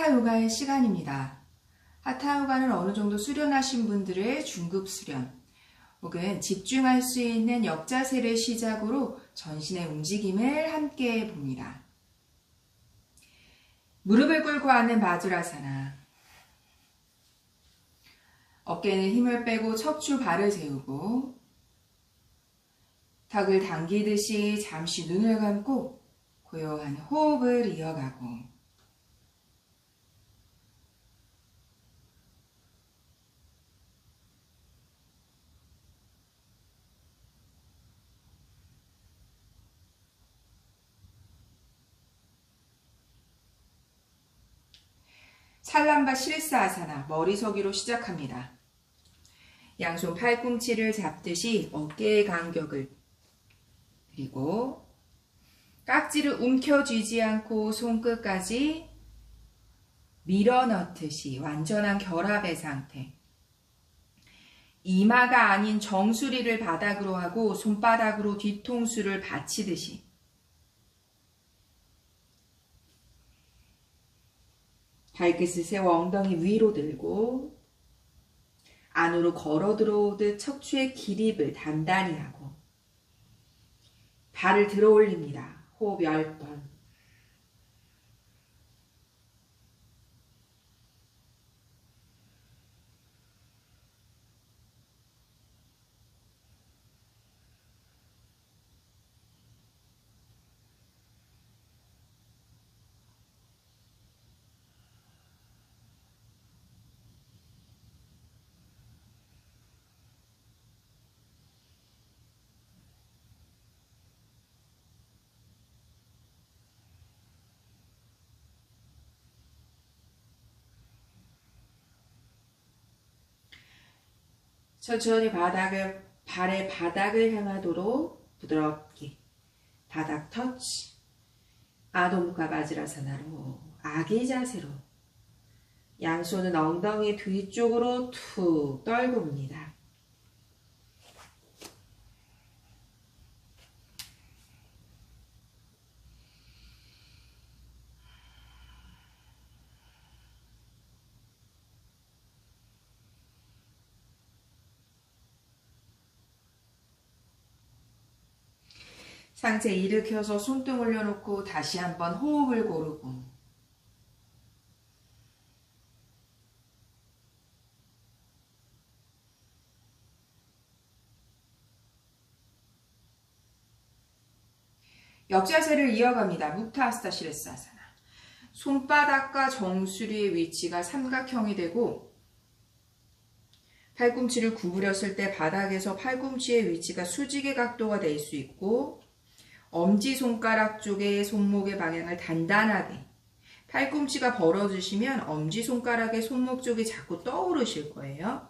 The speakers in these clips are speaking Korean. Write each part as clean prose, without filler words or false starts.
하타 요가의 시간입니다. 하타 요가는 어느 정도 수련하신 분들의 중급 수련 혹은 집중할 수 있는 역자세를 시작으로 전신의 움직임을 함께 봅니다. 무릎을 꿇고 앉는 바주라사나. 어깨는 힘을 빼고 척추 발을 세우고 턱을 당기듯이 잠시 눈을 감고 고요한 호흡을 이어가고 살람바 시르사아사나 머리서기로 시작합니다. 양손 팔꿈치를 잡듯이 어깨의 간격을 그리고 깍지를 움켜쥐지 않고 손끝까지 밀어넣듯이 완전한 결합의 상태. 이마가 아닌 정수리를 바닥으로 하고 손바닥으로 뒤통수를 받치듯이 발끝을 세워 엉덩이 위로 들고 안으로 걸어 들어오듯 척추의 기립을 단단히 하고 발을 들어 올립니다. 호흡 10번. 천천히 발의 바닥을 향하도록 부드럽게 바닥 터치. 아도무카 바지라사나로 아기 자세로 양손은 엉덩이 뒤쪽으로 툭 떨굽니다. 상체 일으켜서 손등 올려놓고 다시 한번 호흡을 고르고 역자세를 이어갑니다. 무타하스타 시레사아사나. 손바닥과 정수리의 위치가 삼각형이 되고 팔꿈치를 구부렸을 때 바닥에서 팔꿈치의 위치가 수직의 각도가 될 수 있고 엄지손가락 쪽의 손목의 방향을 단단하게 팔꿈치가 벌어지시면 엄지손가락의 손목 쪽이 자꾸 떠오르실 거예요.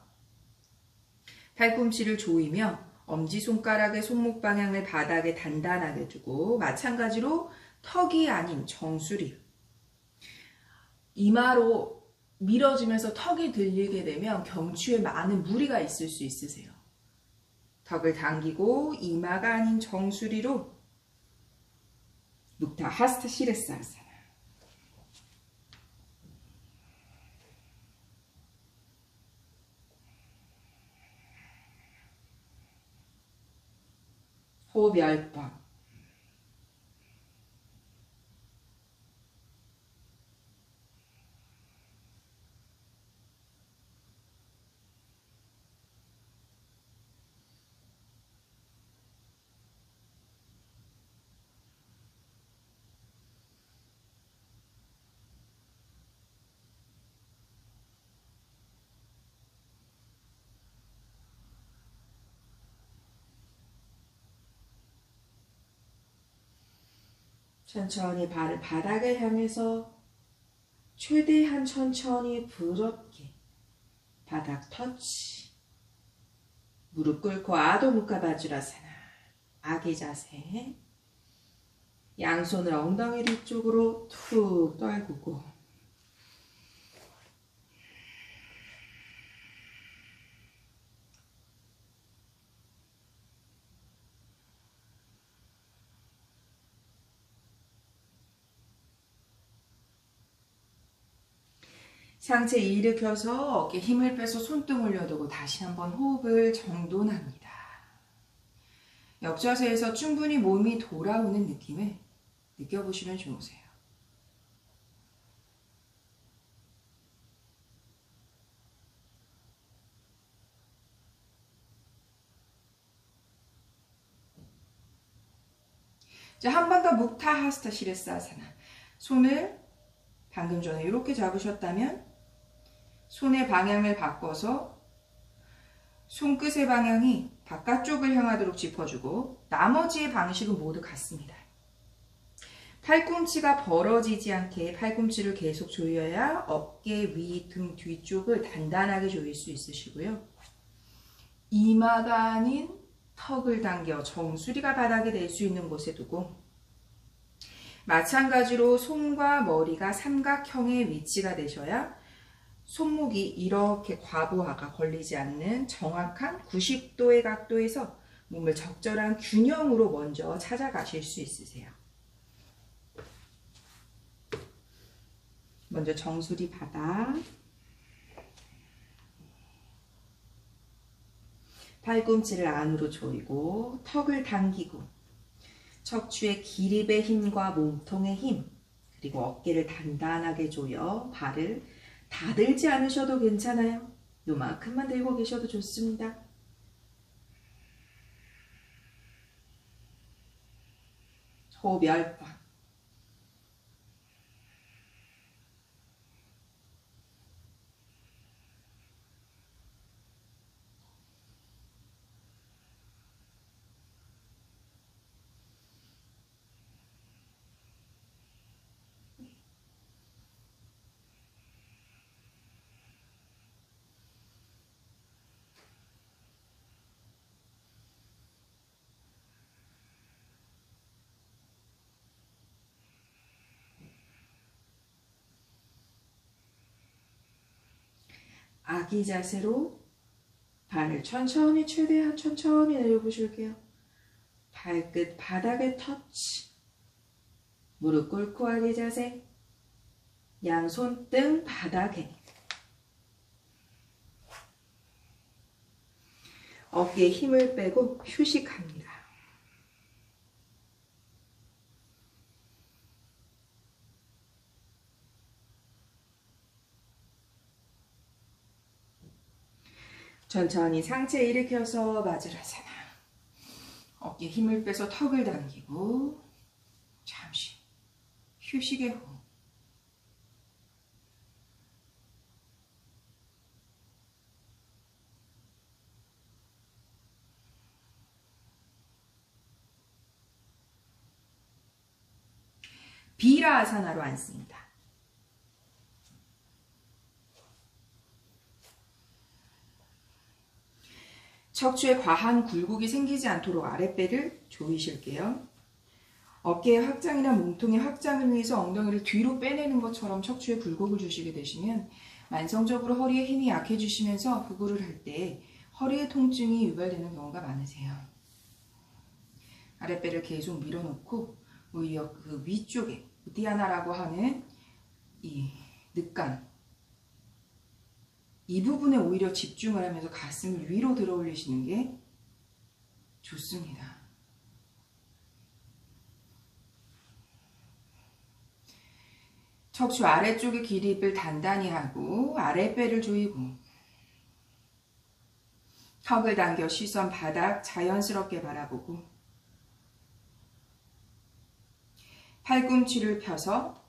팔꿈치를 조이며 엄지손가락의 손목 방향을 바닥에 단단하게 두고 마찬가지로 턱이 아닌 정수리 이마로 밀어지면서 턱이 들리게 되면 경추에 많은 무리가 있을 수 있으세요. 턱을 당기고 이마가 아닌 정수리로 무타 하스타 시레사아사나. 호흡 10번. 천천히 발을 바닥을 향해서 최대한 천천히 부드럽게 바닥 터치. 무릎 꿇고 아도무카 바주라사나. 아기 자세. 양손을 엉덩이 뒤쪽으로 툭 떨구고 상체 일으켜서 어깨 힘을 빼서 손등 올려두고 다시 한번 호흡을 정돈합니다. 역자세에서 충분히 몸이 돌아오는 느낌을 느껴보시면 좋으세요. 자, 한 번 더 묵타하스타 시레사아사나. 손을 방금 전에 이렇게 잡으셨다면 손의 방향을 바꿔서 손끝의 방향이 바깥쪽을 향하도록 짚어주고 나머지의 방식은 모두 같습니다. 팔꿈치가 벌어지지 않게 팔꿈치를 계속 조여야 어깨 위, 등 뒤쪽을 단단하게 조일 수 있으시고요. 이마가 아닌 턱을 당겨 정수리가 바닥에 댈 수 있는 곳에 두고 마찬가지로 손과 머리가 삼각형의 위치가 되셔야 손목이 이렇게 과부하가 걸리지 않는 정확한 90도의 각도에서 몸을 적절한 균형으로 먼저 찾아가실 수 있으세요. 먼저 정수리 바닥, 팔꿈치를 안으로 조이고 턱을 당기고 척추의 기립의 힘과 몸통의 힘, 그리고 어깨를 단단하게 조여 발을 다 들지 않으셔도 괜찮아요. 요만큼만 들고 계셔도 좋습니다. 호흡 10번. 아기 자세로 발을 천천히 최대한 천천히 내려보실게요. 발끝 바닥에 터치. 무릎 꿇고 아기 자세. 양손 등 바닥에. 어깨에 힘을 빼고 휴식합니다. 천천히 상체 일으켜서 바지라사나. 어깨에 힘을 빼서 턱을 당기고 잠시 휴식의 호흡. 비라아사나로 앉습니다. 척추에 과한 굴곡이 생기지 않도록 아랫배를 조이실게요. 어깨의 확장이나 몸통의 확장을 위해서 엉덩이를 뒤로 빼내는 것처럼 척추에 굴곡을 주시게 되시면 만성적으로 허리에 힘이 약해지시면서 구부를 할 때 허리의 통증이 유발되는 경우가 많으세요. 아랫배를 계속 밀어놓고 오히려 그 위쪽에 우디아나라고 하는 이 늑간, 이 부분에 오히려 집중을 하면서 가슴을 위로 들어 올리시는 게 좋습니다. 척추 아래쪽의 기립을 단단히 하고 아랫배를 조이고 턱을 당겨 시선 바닥 자연스럽게 바라보고 팔꿈치를 펴서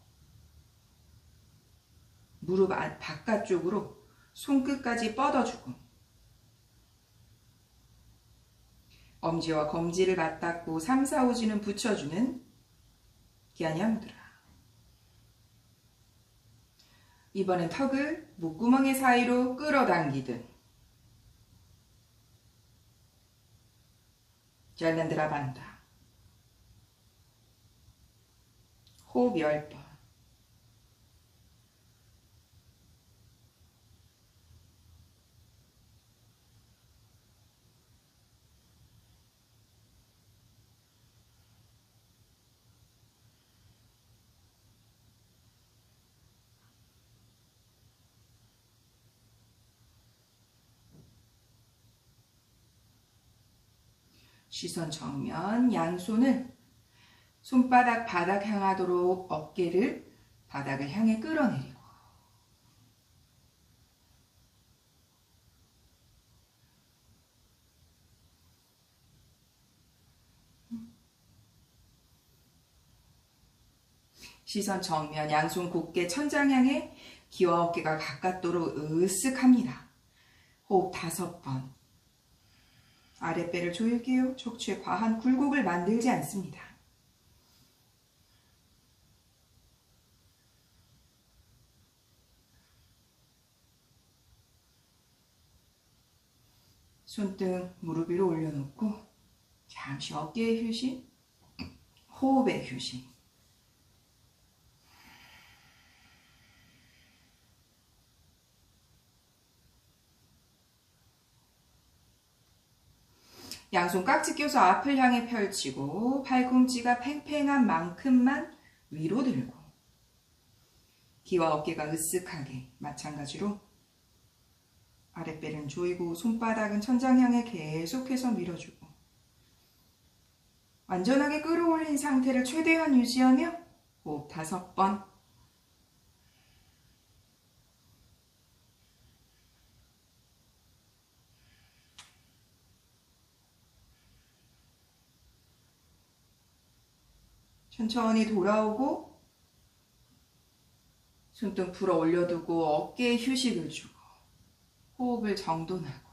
무릎 바깥쪽으로 손끝까지 뻗어주고 엄지와 검지를 맞닿고 3, 4, 5지는 붙여주는 기아냐 무드라. 이번엔 턱을 목구멍의 사이로 끌어당기듯 잘란드라 반다. 호흡 10번. 시선 정면, 양손을 손바닥 바닥 향하도록 어깨를 바닥을 향해 끌어내리고 시선 정면, 양손 곧게 천장 향해 귀와 어깨가 바깥도로 으쓱합니다. 호흡 5번. 아랫배를 조일게요. 척추에 과한 굴곡을 만들지 않습니다. 손등 무릎 위로 올려놓고 잠시 어깨의 휴식, 호흡의 휴식. 양손 깍지 껴서 앞을 향해 펼치고 팔꿈치가 팽팽한 만큼만 위로 들고 귀와 어깨가 으쓱하게 마찬가지로 아랫배는 조이고 손바닥은 천장 향해 계속해서 밀어주고 완전하게 끌어올린 상태를 최대한 유지하며 호흡 5번. 천천히 돌아오고 손등 풀어 올려두고 어깨에 휴식을 주고 호흡을 정돈하고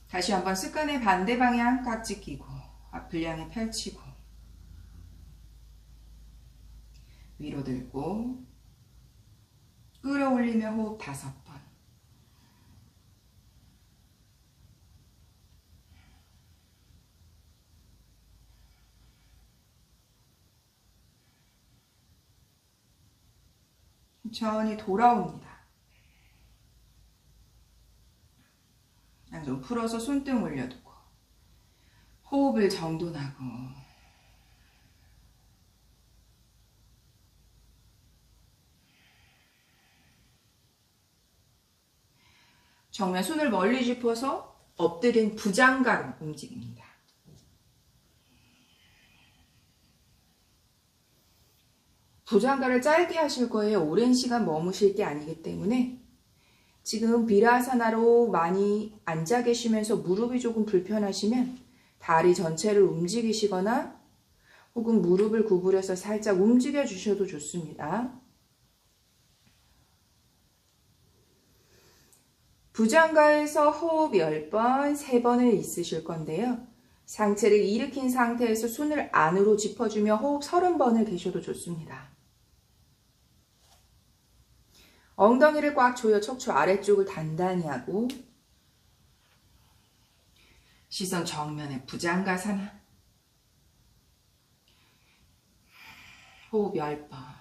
다시 한번 습관의 반대 방향 깍지 끼고 앞을 향해 펼치고 위로 들고 끌어올리며 호흡 5번. 천천히 돌아옵니다. 양손 풀어서 손등 올려두고 호흡을 정돈하고 정면 손을 멀리 짚어서 엎드린 부장가로 움직입니다. 부장가를 짧게 하실 거예요. 오랜 시간 머무실 게 아니기 때문에 지금 비라사나로 많이 앉아 계시면서 무릎이 조금 불편하시면 다리 전체를 움직이시거나 혹은 무릎을 구부려서 살짝 움직여 주셔도 좋습니다. 부장가에서 호흡 10번, 3번을 있으실 건데요. 상체를 일으킨 상태에서 손을 안으로 짚어주며 호흡 30번을 계셔도 좋습니다. 엉덩이를 꽉 조여 척추 아래쪽을 단단히 하고 시선 정면에 부장가사나 호흡 10번.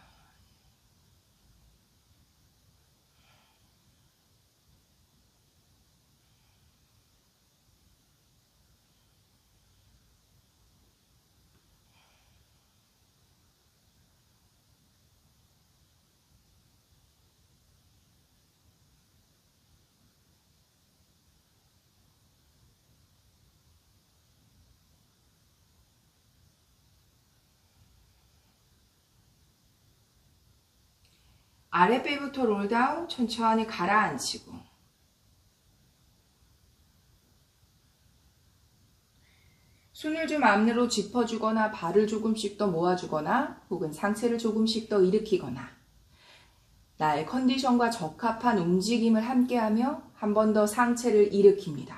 아랫배부터 롤다운 천천히 가라앉히고 손을 좀 앞으로 짚어주거나 발을 조금씩 더 모아주거나 혹은 상체를 조금씩 더 일으키거나 나의 컨디션과 적합한 움직임을 함께하며 한 번 더 상체를 일으킵니다.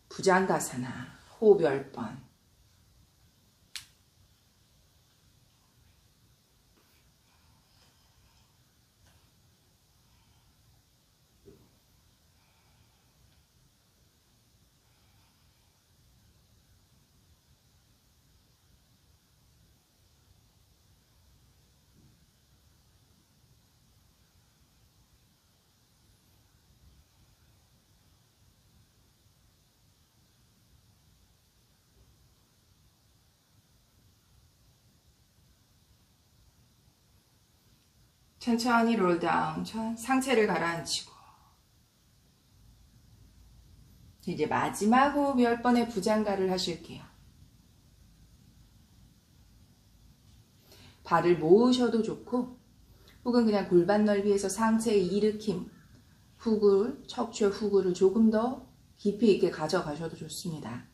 부장가사나 호흡 10번. 천천히 롤다운, 상체를 가라앉히고. 이제 마지막 호흡 10번의 부장가를 하실게요. 발을 모으셔도 좋고 혹은 그냥 골반 넓이에서 상체의 일으킴, 후굴, 척추의 후굴을 조금 더 깊이 있게 가져가셔도 좋습니다.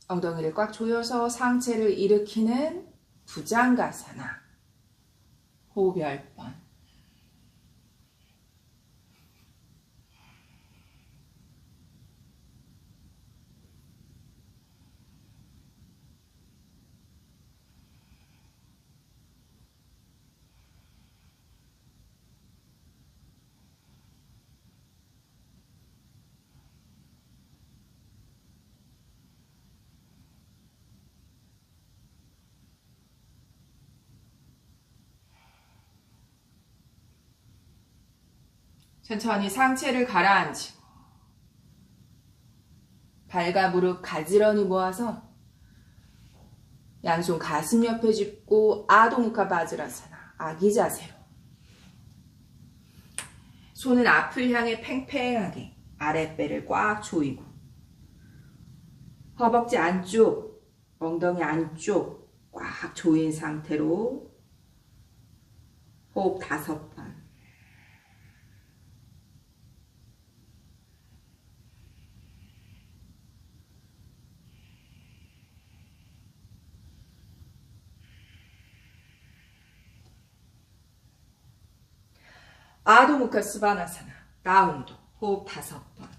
엉덩이를 꽉 조여서 상체를 일으키는 부장가사나. 호흡 10번. 천천히 상체를 가라앉히고 발과 무릎 가지런히 모아서 양손 가슴 옆에 짚고 아도무카 바즈라사나, 아기 자세로. 손은 앞을 향해 팽팽하게 아랫배를 꽉 조이고 허벅지 안쪽, 엉덩이 안쪽 꽉 조인 상태로 호흡 5번. 아도무카 스바나사나, 다운도 호흡 5번.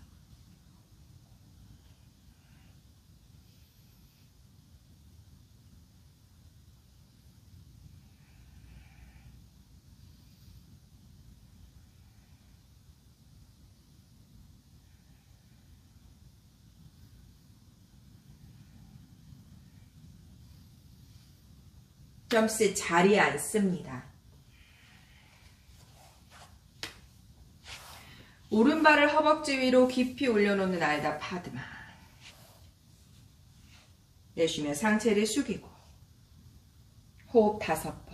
점스 자리에 앉습니다. 오른발을 허벅지 위로 깊이 올려놓는 알다 파드마. 내쉬며 상체를 숙이고 호흡 5번.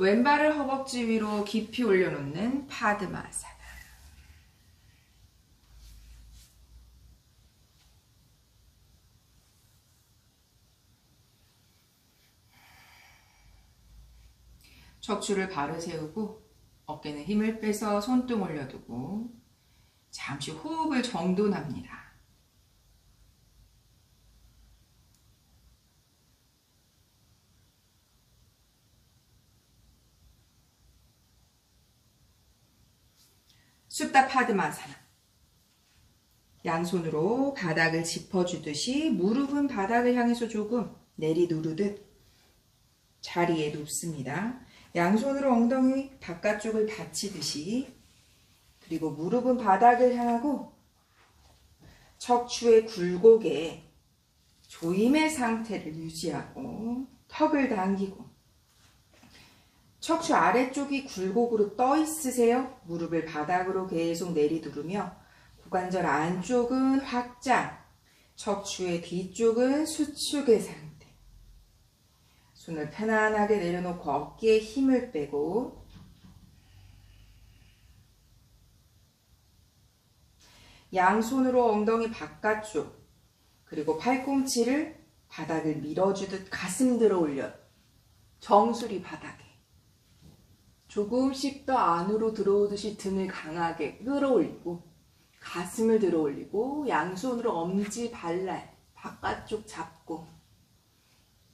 왼발을 허벅지 위로 깊이 올려놓는 파드마사나. 척추를 바로 세우고 어깨는 힘을 빼서 손등 올려두고 잠시 호흡을 정돈합니다. 숫다 파드마사나. 양손으로 바닥을 짚어주듯이 무릎은 바닥을 향해서 조금 내리누르듯 자리에 눕습니다. 양손으로 엉덩이 바깥쪽을 받치듯이, 그리고 무릎은 바닥을 향하고 척추의 굴곡에 조임의 상태를 유지하고 턱을 당기고, 척추 아래쪽이 굴곡으로 떠 있으세요? 무릎을 바닥으로 계속 내리두르며 고관절 안쪽은 확장, 척추의 뒤쪽은 수축의 상태. 손을 편안하게 내려놓고 어깨에 힘을 빼고 양손으로 엉덩이 바깥쪽, 그리고 팔꿈치를 바닥을 밀어주듯 가슴 들어 올려 정수리 바닥에 조금씩 더 안으로 들어오듯이 등을 강하게 끌어올리고 가슴을 들어 올리고 양손으로 엄지 발날 바깥쪽 잡고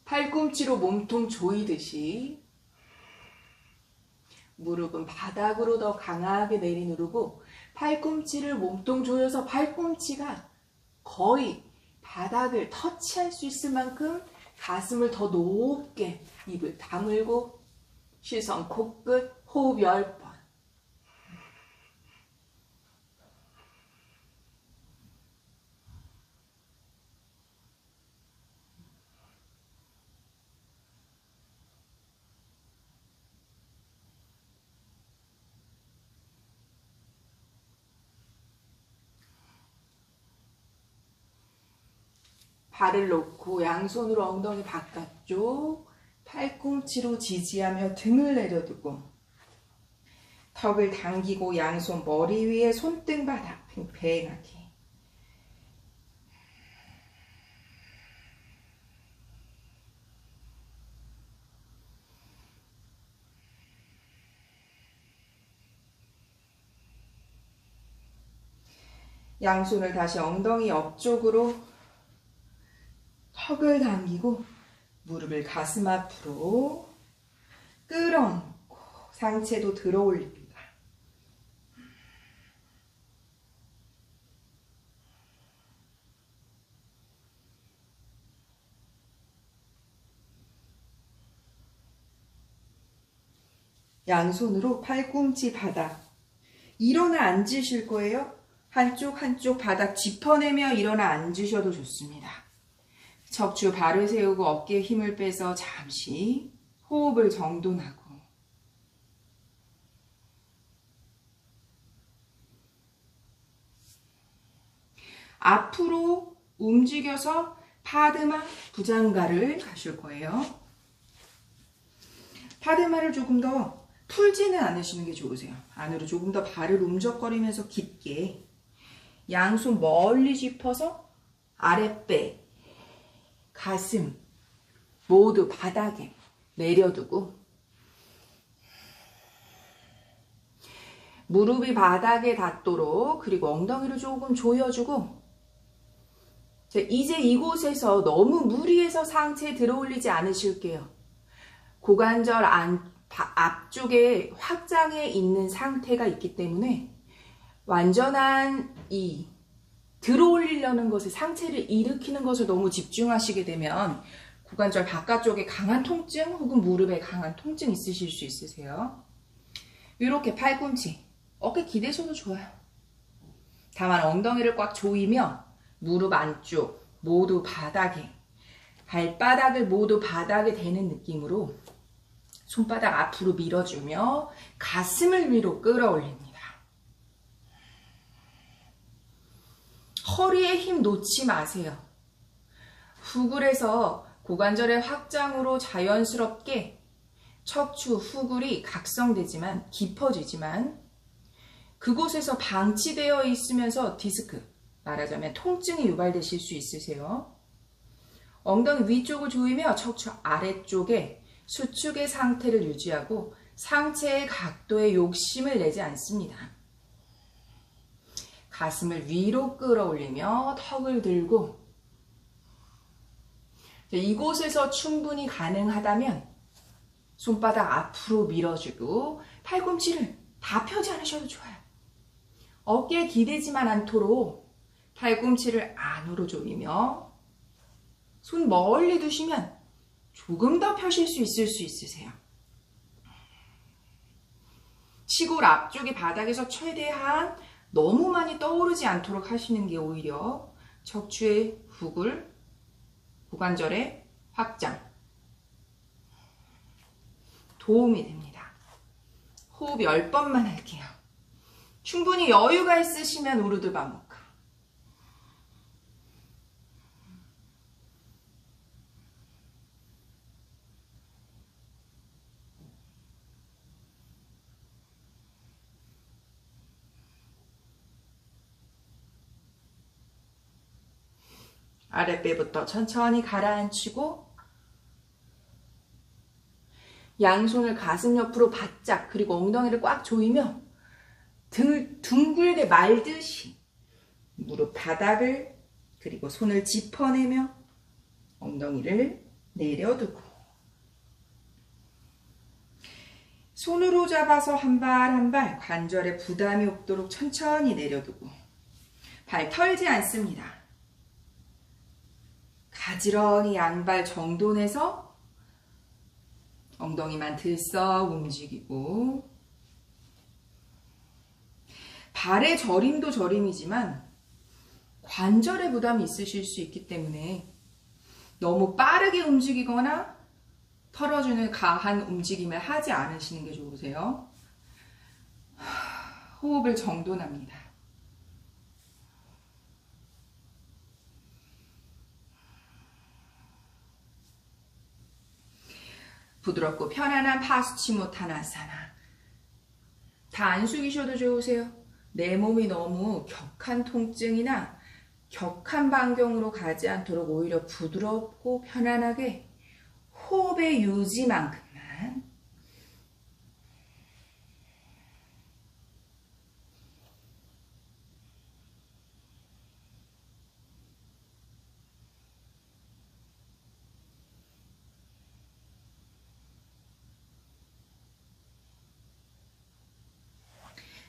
팔꿈치로 몸통 조이듯이 무릎은 바닥으로 더 강하게 내리누르고 팔꿈치를 몸통 조여서 팔꿈치가 거의 바닥을 터치할 수 있을 만큼 가슴을 더 높게 입을 다물고 시선 코끝, 호흡 10번. 발을 놓고 양손으로 엉덩이 바깥쪽, 팔꿈치로 지지하며 등을 내려두고 턱을 당기고 양손 머리 위에 손등바닥 팽팽하게. 양손을 다시 엉덩이 옆쪽으로 턱을 당기고 무릎을 가슴 앞으로 끌어놓고 상체도 들어 올립니다. 양손으로 팔꿈치 바닥. 일어나 앉으실 거예요. 한쪽 바닥 짚어내며 일어나 앉으셔도 좋습니다. 척추 발을 세우고 어깨에 힘을 빼서 잠시 호흡을 정돈하고 앞으로 움직여서 파드마 부장가를 가실 거예요. 파드마를 조금 더 풀지는 않으시는 게 좋으세요. 안으로 조금 더 발을 움적거리면서 깊게 양손 멀리 짚어서 아랫배, 가슴 모두 바닥에 내려두고 무릎이 바닥에 닿도록, 그리고 엉덩이를 조금 조여주고, 이제 이곳에서 너무 무리해서 상체에 들어올리지 않으실게요. 고관절 앞쪽에 확장해 있는 상태가 있기 때문에 완전한 이 들어올리려는 것에 상체를 일으키는 것을 너무 집중하시게 되면 고관절 바깥쪽에 강한 통증 혹은 무릎에 강한 통증 있으실 수 있으세요. 이렇게 팔꿈치, 어깨 기대셔도 좋아요. 다만 엉덩이를 꽉 조이며 무릎 안쪽 모두 바닥에, 발바닥을 모두 바닥에 대는 느낌으로 손바닥 앞으로 밀어주며 가슴을 위로 끌어올립니다. 허리에 힘 놓지 마세요. 후굴에서 고관절의 확장으로 자연스럽게 척추 후굴이 각성되지만, 깊어지지만 그곳에서 방치되어 있으면서 디스크, 말하자면 통증이 유발되실 수 있으세요. 엉덩이 위쪽을 조이며 척추 아래쪽에 수축의 상태를 유지하고 상체의 각도에 욕심을 내지 않습니다. 가슴을 위로 끌어올리며 턱을 들고, 이곳에서 충분히 가능하다면 손바닥 앞으로 밀어주고 팔꿈치를 다 펴지 않으셔도 좋아요. 어깨에 기대지만 않도록 팔꿈치를 안으로 조이며 손 멀리 두시면 조금 더 펴실 수 있으세요. 시골 앞쪽이 바닥에서 최대한 너무 많이 떠오르지 않도록 하시는 게 오히려 척추의 후굴, 고관절의 확장 도움이 됩니다. 호흡 10번만 할게요. 충분히 여유가 있으시면 우르드 바모카. 아랫배부터 천천히 가라앉히고 양손을 가슴 옆으로 바짝, 그리고 엉덩이를 꽉 조이며 등을 둥글게 말듯이 무릎 바닥을, 그리고 손을 짚어내며 엉덩이를 내려두고 손으로 잡아서 한 발 한 발 관절에 부담이 없도록 천천히 내려두고 발 털지 않습니다. 가지런히 양발 정돈해서 엉덩이만 들썩 움직이고, 발의 저림도 저림이지만 관절에 부담이 있으실 수 있기 때문에 너무 빠르게 움직이거나 털어주는 강한 움직임을 하지 않으시는 게 좋으세요. 호흡을 정돈합니다. 부드럽고 편안한 파수치모타나사나. 다 안 숙이셔도 좋으세요. 내 몸이 너무 격한 통증이나 격한 반경으로 가지 않도록 오히려 부드럽고 편안하게 호흡의 유지만큼만.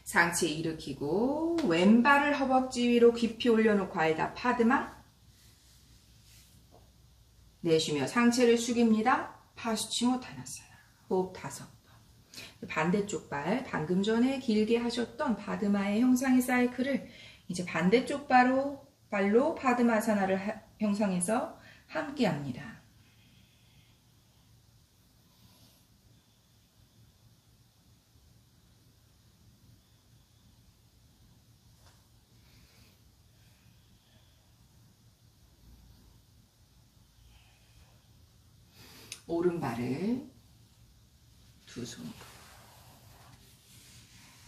상체 일으키고 왼발을 허벅지 위로 깊이 올려놓고 알다 파드마. 내쉬며 상체를 숙입니다. 파수치모타나사나. 호흡 5번. 반대쪽 발, 방금 전에 길게 하셨던 바드마의 형상의 사이클을 이제 반대쪽 발로 바드마사나를 형성해서 함께 합니다. 오른발을 두 손으로.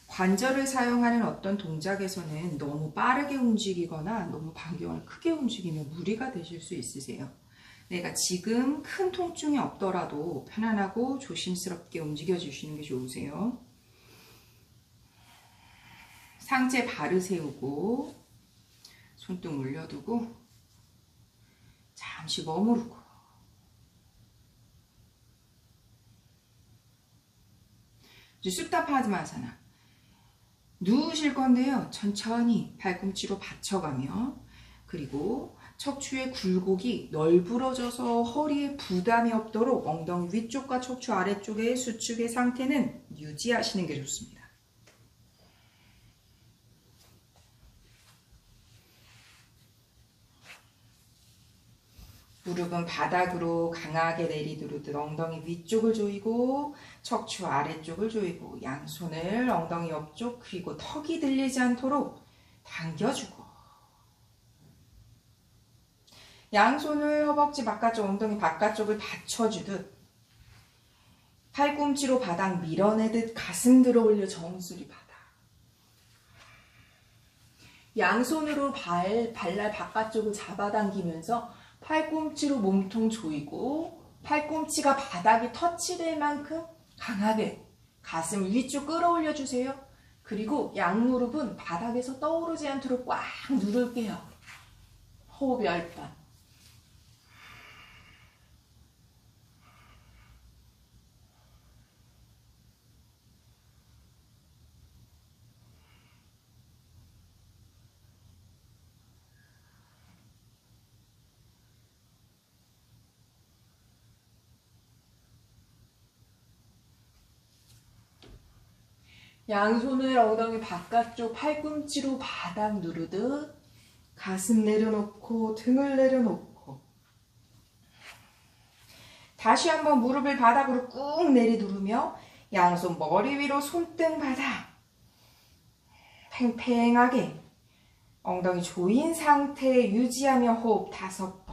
관절을 사용하는 어떤 동작에서는 너무 빠르게 움직이거나 너무 반경을 크게 움직이면 무리가 되실 수 있으세요. 내가 지금 큰 통증이 없더라도 편안하고 조심스럽게 움직여 주시는 게 좋으세요. 상체 발을 세우고 손등 올려두고 잠시 머무르고. 이제 쑥타파드마사나. 누우실 건데요. 천천히 발꿈치로 받쳐가며, 그리고 척추의 굴곡이 널브러져서 허리에 부담이 없도록 엉덩이 위쪽과 척추 아래쪽의 수축의 상태는 유지하시는 게 좋습니다. 무릎은 바닥으로 강하게 내리두르듯 엉덩이 위쪽을 조이고 척추 아래쪽을 조이고 양손을 엉덩이 옆쪽 그리고 턱이 들리지 않도록 당겨주고, 양손을 허벅지 바깥쪽 엉덩이 바깥쪽을 받쳐주듯 팔꿈치로 바닥 밀어내듯 가슴 들어 올려 정수리 바닥. 양손으로 발날 바깥쪽을 잡아당기면서 팔꿈치로 몸통 조이고 팔꿈치가 바닥에 터치될 만큼 강하게 가슴 위쪽 끌어올려 주세요. 그리고 양무릎은 바닥에서 떠오르지 않도록 꽉 누를게요. 호흡 10번. 양손을 엉덩이 바깥쪽 팔꿈치로 바닥 누르듯 가슴 내려놓고 등을 내려놓고, 다시 한번 무릎을 바닥으로 꾹 내리두르며 양손 머리 위로 손등 바닥 팽팽하게 엉덩이 조인 상태 유지하며 호흡 5번.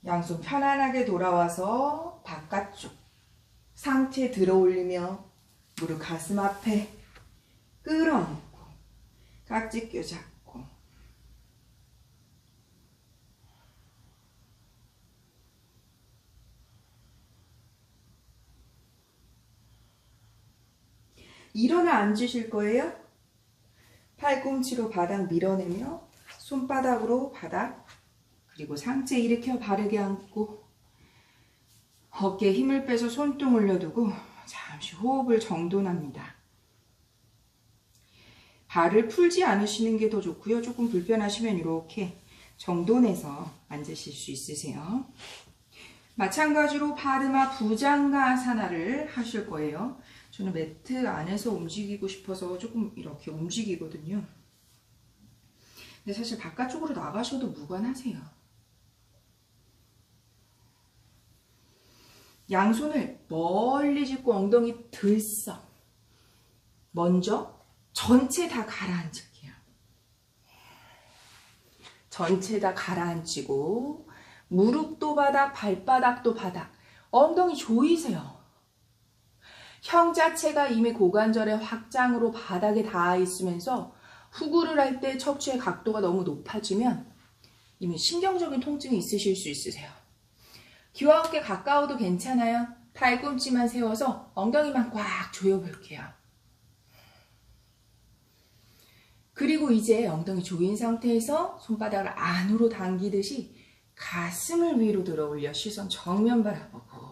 양손 편안하게 돌아와서 바깥쪽 상체 들어 올리며 무릎 가슴 앞에 끌어놓고 각지 껴 잡고, 일어나 앉으실 거예요. 팔꿈치로 바닥 밀어내며 손바닥으로 바닥, 그리고 상체 일으켜 바르게 앉고 어깨에 힘을 빼서 손등 올려두고 잠시 호흡을 정돈합니다. 발을 풀지 않으시는 게 더 좋고요. 조금 불편하시면 이렇게 정돈해서 앉으실 수 있으세요. 마찬가지로 바드마 부장가사나를 하실 거예요. 저는 매트 안에서 움직이고 싶어서 조금 이렇게 움직이거든요. 근데 사실 바깥쪽으로 나가셔도 무관하세요. 양손을 멀리 짚고 엉덩이 들썩. 먼저 전체 다 가라앉을게요. 전체 다 가라앉히고 무릎도 바닥, 발바닥도 바닥. 엉덩이 조이세요. 형 자체가 이미 고관절의 확장으로 바닥에 닿아 있으면서 후구를 할 때 척추의 각도가 너무 높아지면 이미 신경적인 통증이 있으실 수 있으세요. 귀와 어깨 가까워도 괜찮아요. 팔꿈치만 세워서 엉덩이만 꽉 조여볼게요. 그리고 이제 엉덩이 조인 상태에서 손바닥을 안으로 당기듯이 가슴을 위로 들어 올려 시선 정면 바라보고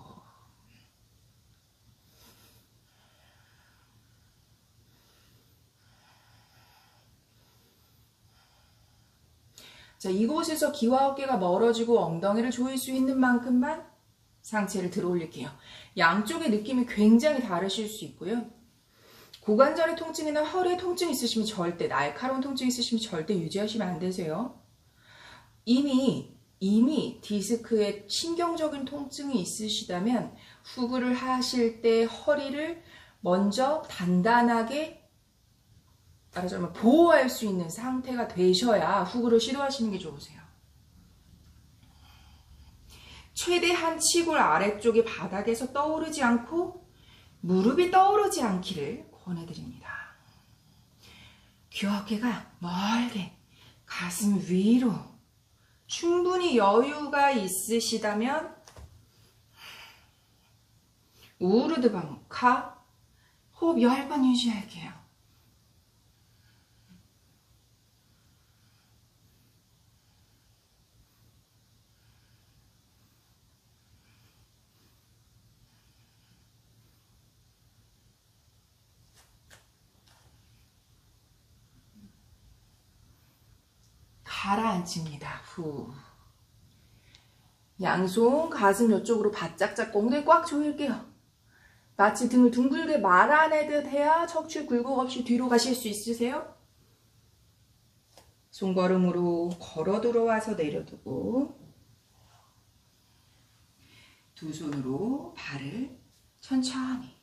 자, 이곳에서 귀와 어깨가 멀어지고 엉덩이를 조일 수 있는 만큼만 상체를 들어 올릴게요. 양쪽의 느낌이 굉장히 다르실 수 있고요. 고관절의 통증이나 허리에 통증이 있으시면 절대, 날카로운 통증이 있으시면 절대 유지하시면 안 되세요. 이미 디스크에 신경적인 통증이 있으시다면 후구를 하실 때 허리를 먼저 단단하게 말하자면 보호할 수 있는 상태가 되셔야 후구를 시도하시는 게 좋으세요. 최대한 치골 아래쪽이 바닥에서 떠오르지 않고 무릎이 떠오르지 않기를 권해드립니다. 귀와 어깨가 멀게 가슴 위로 충분히 여유가 있으시다면 우르드 바무카 호흡 10번 유지할게요. 가라앉힙니다. 후. 양손 가슴 옆쪽으로 바짝 잡고 엉덩이 꽉 조일게요. 마치 등을 둥글게 말아내듯 해야 척추 굴곡 없이 뒤로 가실 수 있으세요? 손걸음으로 걸어 들어와서 내려두고 두 손으로 발을 천천히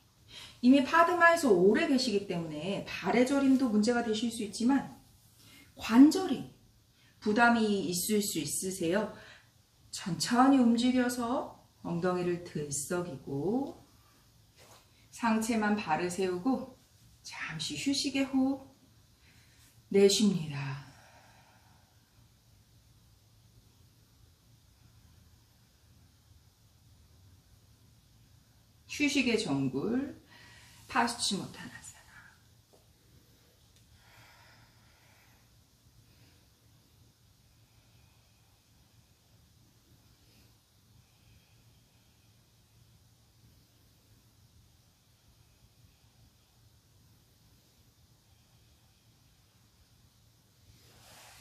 이미 파드마에서 오래 계시기 때문에 발의 저림도 문제가 되실 수 있지만 관절이 부담이 있을 수 있으세요. 천천히 움직여서 엉덩이를 들썩이고 상체만 발을 세우고 잠시 휴식의 호흡 내쉽니다. 휴식의 정굴 파스치모타나사나.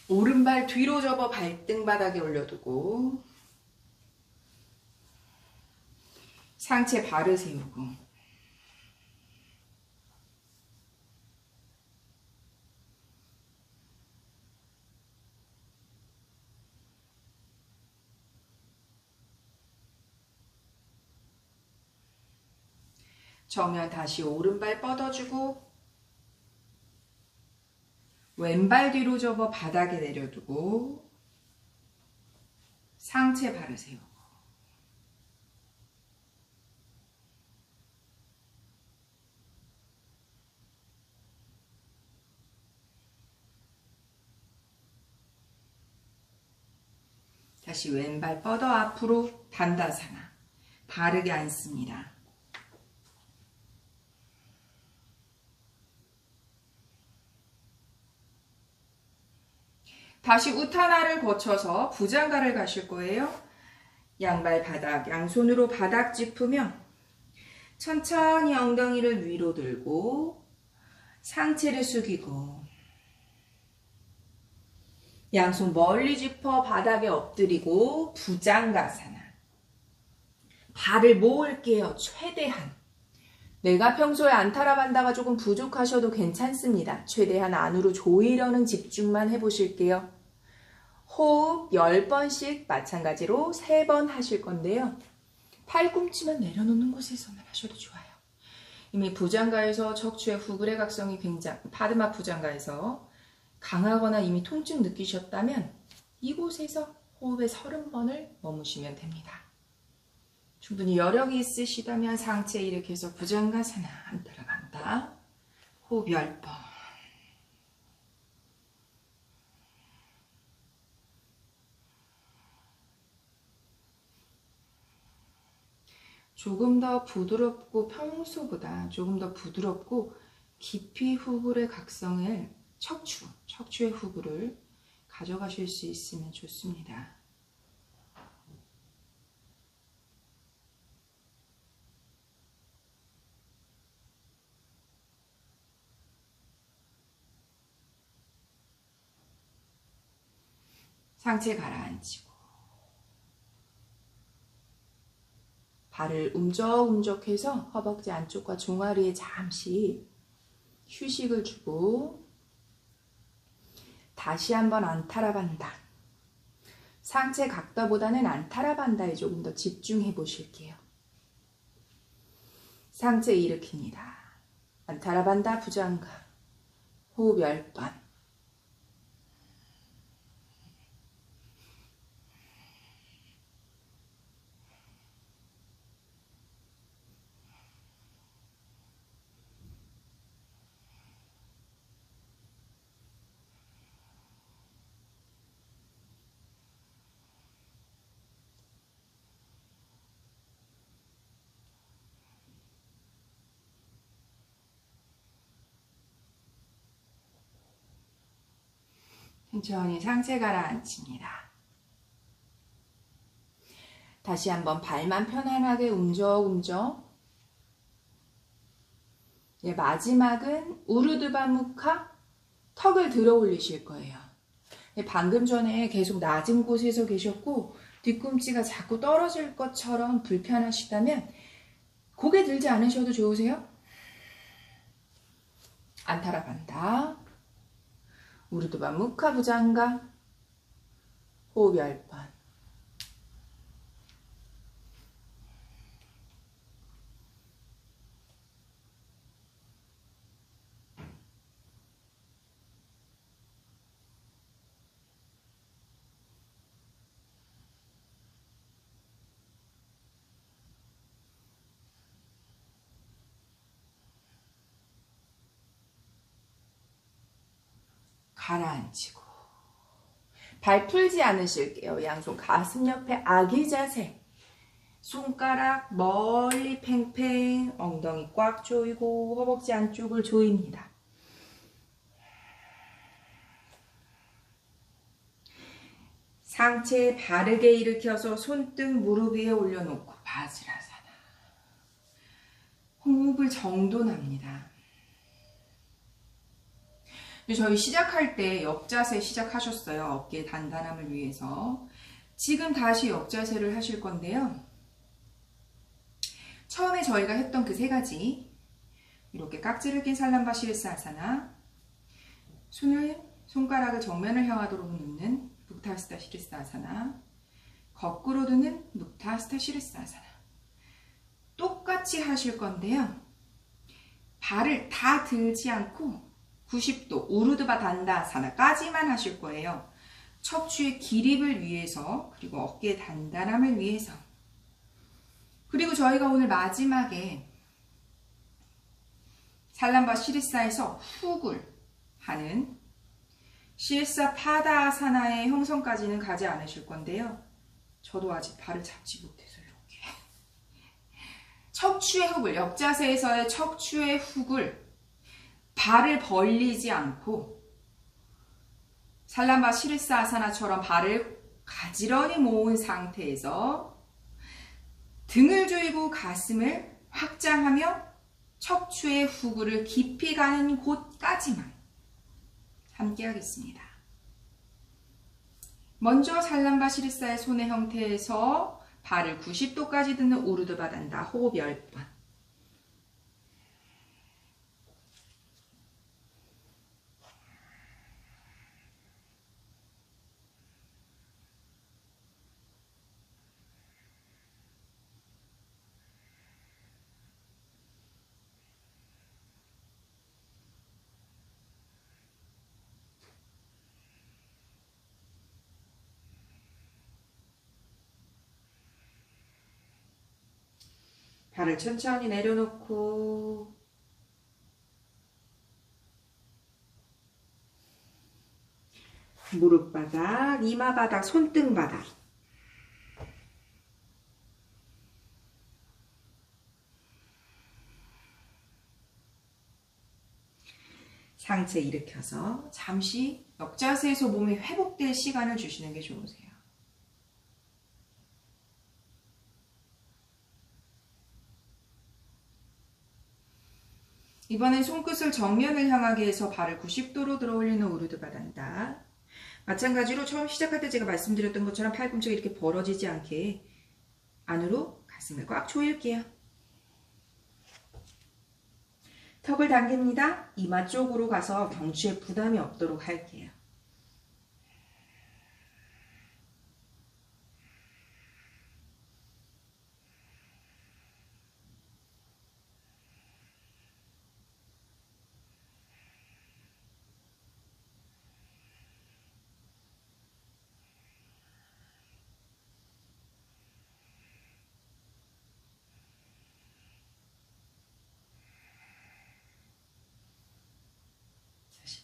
오른발 뒤로 접어 발등 바닥에 올려두고 상체 발을 세우고 정면 다시 오른발 뻗어주고 왼발 뒤로 접어 바닥에 내려두고 상체 발을 세우고 다시 왼발 뻗어 앞으로 단다사나 바르게 앉습니다. 다시 우타나를 거쳐서 부장가를 가실 거예요. 양발 바닥, 양손으로 바닥 짚으며 천천히 엉덩이를 위로 들고 상체를 숙이고 양손 멀리 짚어 바닥에 엎드리고 부장가사나. 발을 모을게요. 최대한. 내가 평소에 안타라반다가 조금 부족하셔도 괜찮습니다. 최대한 안으로 조이려는 집중만 해보실게요. 호흡 10번씩 마찬가지로 3번 하실 건데요. 팔꿈치만 내려놓는 곳에서만 하셔도 좋아요. 이미 부장가에서 척추의 후굴의 각성이 굉장히 파드마 부장가에서 강하거나 이미 통증 느끼셨다면 이곳에서 호흡에 30번을 머무시면 됩니다. 충분히 여력이 있으시다면 상체 일으켜서 부장가사나 안따라 간다. 호흡 10번. 조금 더 부드럽고 평소보다 조금 더 부드럽고 깊이 후굴의 각성을 척추의 후굴을 가져가실 수 있으면 좋습니다. 상체 가라앉히고 발을 움적움적해서 허벅지 안쪽과 종아리에 잠시 휴식을 주고 다시 한번 안타라반다. 상체 각다보다는 안타라반다에 조금 더 집중해 보실게요. 상체 일으킵니다. 안타라반다 부장가. 호흡 10번. 천천히 상체 가라앉힙니다. 다시 한번 발만 편안하게 움적움적. 마지막은 우르드바무카 턱을 들어 올리실 거예요. 방금 전에 계속 낮은 곳에서 계셨고 뒤꿈치가 자꾸 떨어질 것처럼 불편하시다면 고개 들지 않으셔도 좋으세요? 안타라반다. 우르드바무카 부장가. 호흡 10번. 가라앉히고 발 풀지 않으실게요. 양손 가슴 옆에 아기 자세. 손가락 멀리 팽팽, 엉덩이 꽉 조이고 허벅지 안쪽을 조입니다. 상체 바르게 일으켜서 손등 무릎 위에 올려놓고 바지라사나. 호흡을 정돈합니다. 저희 시작할 때 역자세 시작하셨어요. 어깨 단단함을 위해서. 지금 다시 역자세를 하실 건데요. 처음에 저희가 했던 그 세 가지, 이렇게 깍지를 낀 살람바시르사아사나, 손가락을 정면을 향하도록 놓는 묵타스타 시르사아사나, 거꾸로 드는 묵타스타 시르사아사나. 똑같이 하실 건데요. 발을 다 들지 않고 90도 우르드바 단다사나까지만 하실 거예요. 척추의 기립을 위해서, 그리고 어깨의 단단함을 위해서. 그리고 저희가 오늘 마지막에 살람바 시리사에서 훅을 하는 시리사 파다아사나의 형성까지는 가지 않으실 건데요. 저도 아직 발을 잡지 못해서 이렇게 척추의 훅을, 역자세에서의 척추의 훅을 발을 벌리지 않고 살람바 시리사아사나처럼 발을 가지런히 모은 상태에서 등을 조이고 가슴을 확장하며 척추의 후구를 깊이 가는 곳까지만 함께 하겠습니다. 먼저 살람바 시리사의 손의 형태에서 발을 90도까지 드는 우르드바 단다. 호흡 10번. 발을 천천히 내려놓고 무릎 바닥, 이마 바닥, 손등 바닥. 상체 일으켜서 잠시 역자세에서 몸이 회복될 시간을 주시는 게 좋으세요. 이번엔 손끝을 정면을 향하게 해서 발을 90도로 들어 올리는 우르드 바다입니다. 마찬가지로 처음 시작할 때 제가 말씀드렸던 것처럼 팔꿈치가 이렇게 벌어지지 않게 안으로 가슴을 꽉 조일게요. 턱을 당깁니다. 이마 쪽으로 가서 경추에 부담이 없도록 할게요.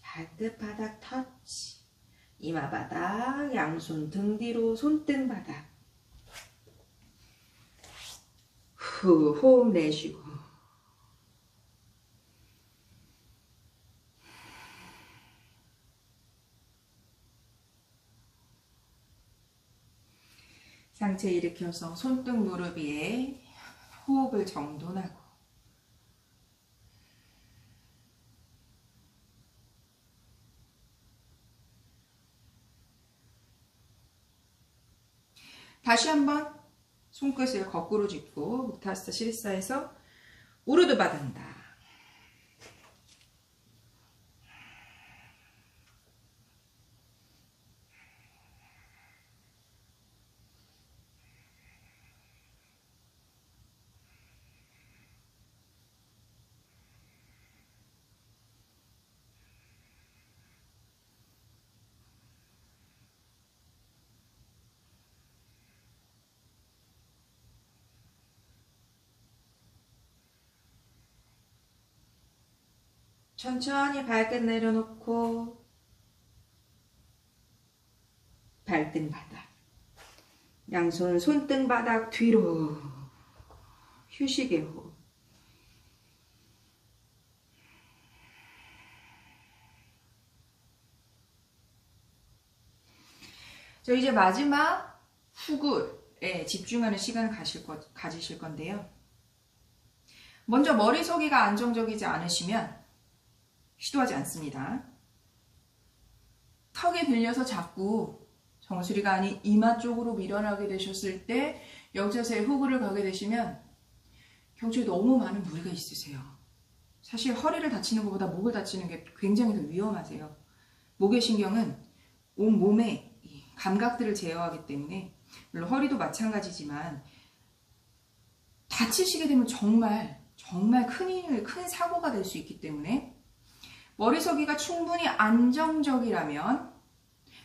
발끝 바닥 터치, 이마 바닥, 양손 등 뒤로 손등 바닥. 후, 호흡 내쉬고. 상체 일으켜서 손등 무릎 위에 호흡을 정돈하고. 다시 한번 손끝을 거꾸로 짚고 무타스타 시리사에서 우르드 바다입니다. 천천히 발끝 내려놓고 발등 바닥, 양손 손등 바닥 뒤로 휴식의 호흡. 저 이제 마지막 후굴에 집중하는 시간을 가지실 건데요. 먼저 머리서기가 안정적이지 않으시면 시도하지 않습니다. 턱에 들려서 자꾸 정수리가 아닌 이마 쪽으로 밀어나게 되셨을 때 역자세의 후굴을 가게 되시면 경추에 너무 많은 무리가 있으세요. 사실 허리를 다치는 것보다 목을 다치는 게 굉장히 더 위험하세요. 목의 신경은 온 몸의 감각들을 제어하기 때문에, 물론 허리도 마찬가지지만 다치시게 되면 정말 큰 사고가 될 수 있기 때문에 머리서기가 충분히 안정적이라면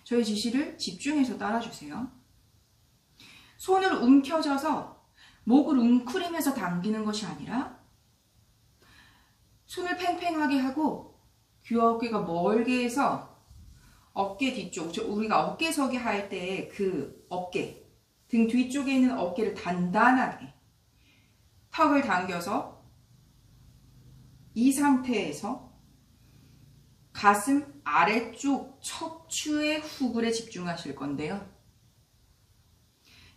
저의 지시를 집중해서 따라주세요. 손을 움켜져서 목을 웅크리면서 당기는 것이 아니라 손을 팽팽하게 하고 귀 어깨가 멀게 해서 어깨 뒤쪽, 우리가 어깨서기 할 때 그 어깨, 등 뒤쪽에 있는 어깨를 단단하게 턱을 당겨서 이 상태에서 가슴 아래쪽 척추의 후굴에 집중하실 건데요.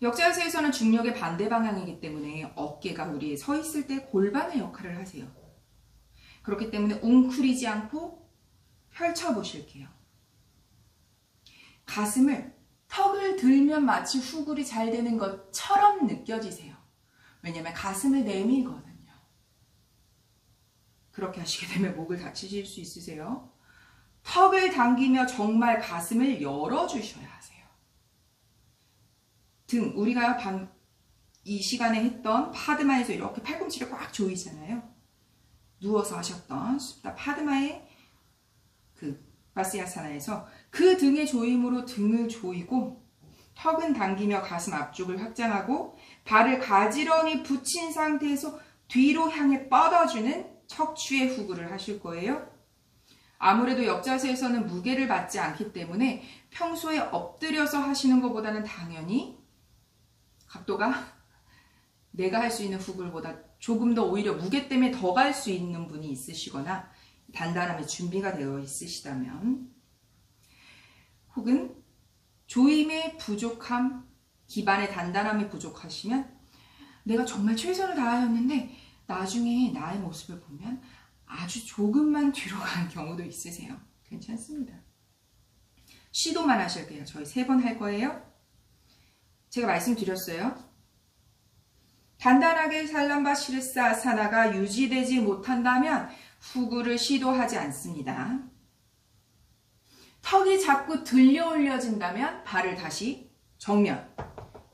역자세에서는 중력의 반대 방향이기 때문에 어깨가 우리 서 있을 때 골반의 역할을 하세요. 그렇기 때문에 웅크리지 않고 펼쳐보실게요. 가슴을 턱을 들면 마치 후굴이 잘 되는 것처럼 느껴지세요. 왜냐하면 가슴을 내밀거든요. 그렇게 하시게 되면 목을 다치실 수 있으세요. 턱을 당기며 정말 가슴을 열어주셔야 하세요. 등, 우리가 이 시간에 했던 파드마에서 이렇게 팔꿈치를 꽉 조이잖아요. 누워서 하셨던 파드마의 그 바스야사나에서 그 등의 조임으로 등을 조이고 턱은 당기며 가슴 앞쪽을 확장하고 발을 가지런히 붙인 상태에서 뒤로 향해 뻗어주는 척추의 후구를 하실 거예요. 아무래도 역자세에서는 무게를 받지 않기 때문에 평소에 엎드려서 하시는 것보다는 당연히 각도가 내가 할 수 있는 후구보다 조금 더 오히려 무게 때문에 더 갈 수 있는 분이 있으시거나 단단함에 준비가 되어 있으시다면, 혹은 조임의 부족함, 기반의 단단함이 부족하시면 내가 정말 최선을 다하였는데 나중에 나의 모습을 보면 아주 조금만 뒤로 가는 경우도 있으세요. 괜찮습니다. 시도만 하실게요. 저희 3번 할 거예요. 제가 말씀드렸어요. 단단하게 살람바 시르사 아사나가 유지되지 못한다면 후구를 시도하지 않습니다. 턱이 자꾸 들려 올려진다면 발을 다시 정면,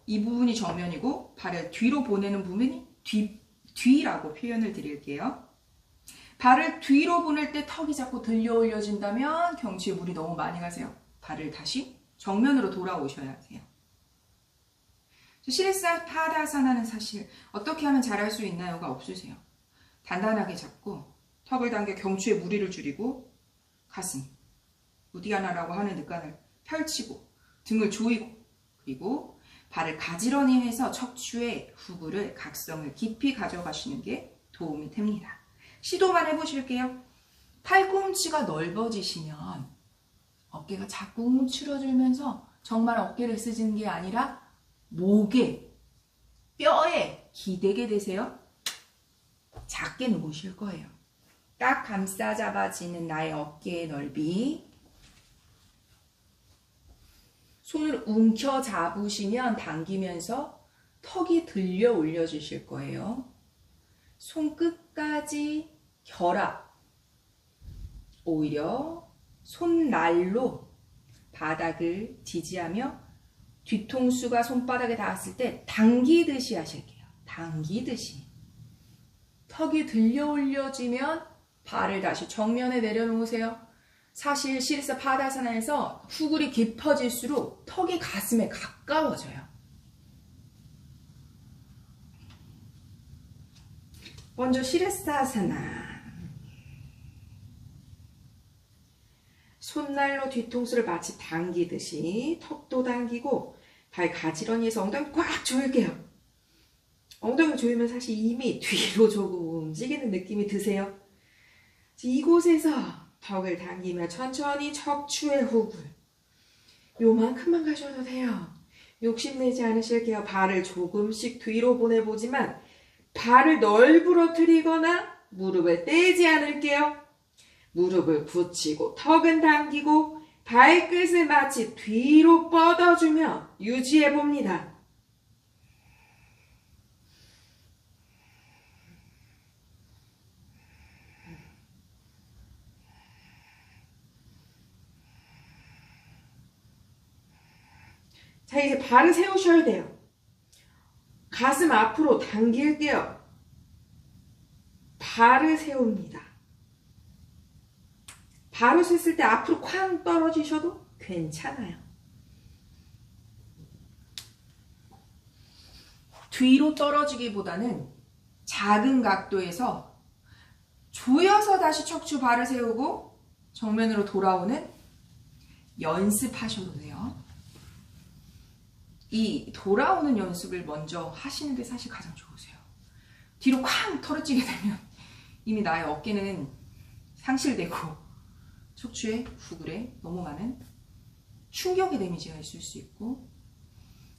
이 부분이 정면이고 발을 뒤로 보내는 부분이 뒤라고 표현을 드릴게요. 발을 뒤로 보낼 때 턱이 자꾸 들려 올려진다면 경추에 무리 너무 많이 가세요. 발을 다시 정면으로 돌아오셔야 하세요. 시르사 파다사나는 사실 어떻게 하면 잘할 수 있나요가 없으세요. 단단하게 잡고 턱을 당겨 경추에 무리를 줄이고 가슴, 우디아나라고 하는 늑간을 펼치고 등을 조이고, 그리고 발을 가지런히 해서 척추의 후구를 각성을 깊이 가져가시는 게 도움이 됩니다. 시도만 해보실게요. 팔꿈치가 넓어지시면 어깨가 자꾸 움츠러들면서 정말 어깨를 쓰시는 게 아니라 목에, 뼈에 기대게 되세요. 작게 누우실 거예요. 딱 감싸 잡아지는 나의 어깨의 넓이. 손을 움켜 잡으시면 당기면서 턱이 들려 올려주실 거예요. 손끝까지 결합. 오히려 손날로 바닥을 지지하며 뒤통수가 손바닥에 닿았을 때 당기듯이 하실게요. 당기듯이. 턱이 들려 올려지면 발을 다시 정면에 내려놓으세요. 사실 시르사 파다사나에서 후굴이 깊어질수록 턱이 가슴에 가까워져요. 먼저 시르사아사나. 손날로 뒤통수를 마치 당기듯이 턱도 당기고 발 가지런히 해서 엉덩이 꽉 조일게요. 엉덩이 조이면 사실 이미 뒤로 조금 움직이는 느낌이 드세요. 이곳에서 턱을 당기며 천천히 척추의 후굴. 요만큼만 가셔도 돼요. 욕심내지 않으실게요. 발을 조금씩 뒤로 보내보지만 발을 널브러뜨리거나 무릎을 떼지 않을게요. 무릎을 붙이고 턱은 당기고 발끝을 마치 뒤로 뻗어주며 유지해봅니다. 자, 이제 발을 세우셔야 돼요. 가슴 앞으로 당길게요. 발을 세웁니다. 바로 셌을 때 앞으로 쾅 떨어지셔도 괜찮아요. 뒤로 떨어지기보다는 작은 각도에서 조여서 다시 척추 발을 세우고 정면으로 돌아오는 연습하셔도 돼요. 이 돌아오는 연습을 먼저 하시는 게 사실 가장 좋으세요. 뒤로 쾅 털어지게 되면 이미 나의 어깨는 상실되고 척추의 후굴에 너무 많은 충격의 데미지가 있을 수 있고,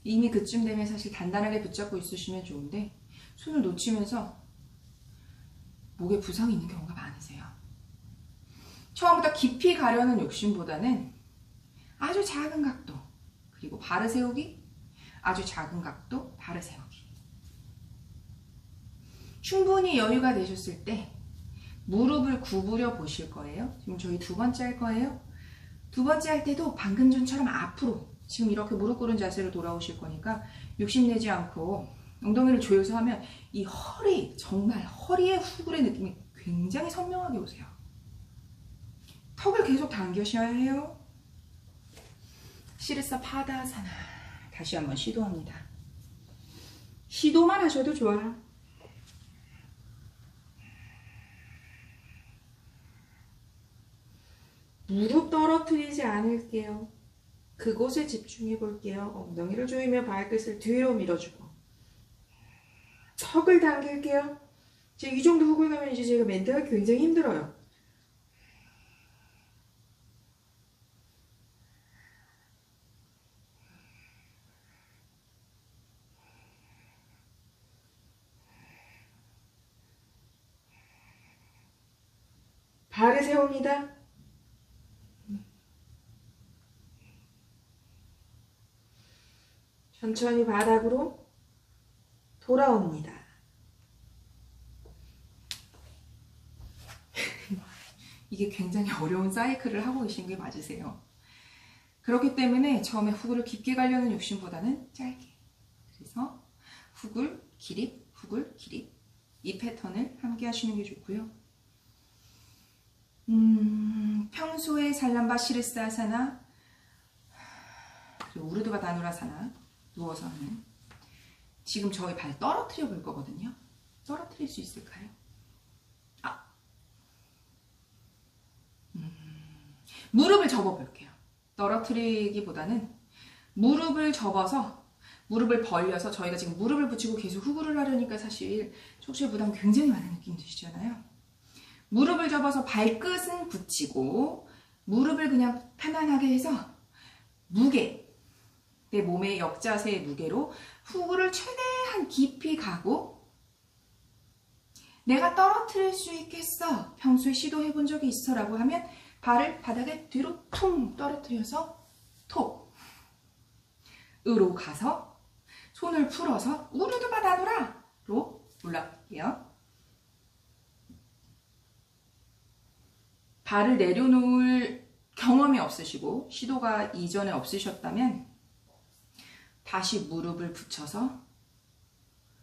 이미 그쯤 되면 사실 단단하게 붙잡고 있으시면 좋은데 손을 놓치면서 목에 부상이 있는 경우가 많으세요. 처음부터 깊이 가려는 욕심보다는 아주 작은 각도, 그리고 발을 세우기, 아주 작은 각도, 발을 세우기. 충분히 여유가 되셨을 때 무릎을 구부려 보실 거예요. 지금 저희 2번째 할 거예요. 2번째 할 때도 방금 전처럼 앞으로 지금 이렇게 무릎 꿇은 자세로 돌아오실 거니까 욕심내지 않고 엉덩이를 조여서 하면 이 허리, 정말 허리의 후굴의 느낌이 굉장히 선명하게 오세요. 턱을 계속 당겨셔야 해요. 시르사 파다사나. 다시 한번 시도합니다. 시도만 하셔도 좋아요. 무릎 떨어뜨리지 않을게요. 그곳에 집중해 볼게요. 엉덩이를 조이며 발끝을 뒤로 밀어주고 턱을 당길게요. 이 정도 훅을 가면 이제 제가 멘트가 굉장히 힘들어요. 발을 세웁니다. 천천히 바닥으로 돌아옵니다. 이게 굉장히 어려운 사이클을 하고 계신 게 맞으세요. 그렇기 때문에 처음에 훅을 깊게 가려는 욕심보다는 짧게. 그래서 훅을 기립, 훅을 기립. 이 패턴을 함께 하시는 게 좋고요. 평소에 살람바 시르사사나 그리고 우르드바 다누라사나 누워서 하는 지금 저희 발 떨어뜨려 볼 거거든요. 떨어뜨릴 수 있을까요? 무릎을 접어 볼게요. 떨어뜨리기보다는 무릎을 접어서 무릎을 벌려서 저희가 지금 무릎을 붙이고 계속 후구를 하려니까 사실 척추의 부담 굉장히 많은 느낌 드시잖아요. 무릎을 접어서 발끝은 붙이고 무릎을 그냥 편안하게 해서 무게, 내 몸의 역자세의 무게로 후구를 최대한 깊이 가고 내가 떨어뜨릴 수 있겠어. 평소에 시도해 본 적이 있어 라고 하면 발을 바닥에 뒤로 퉁 떨어뜨려서 톡 으로 가서 손을 풀어서 우르드바 다누라로 올라갈게요. 발을 내려놓을 경험이 없으시고 시도가 이전에 없으셨다면 다시 무릎을 붙여서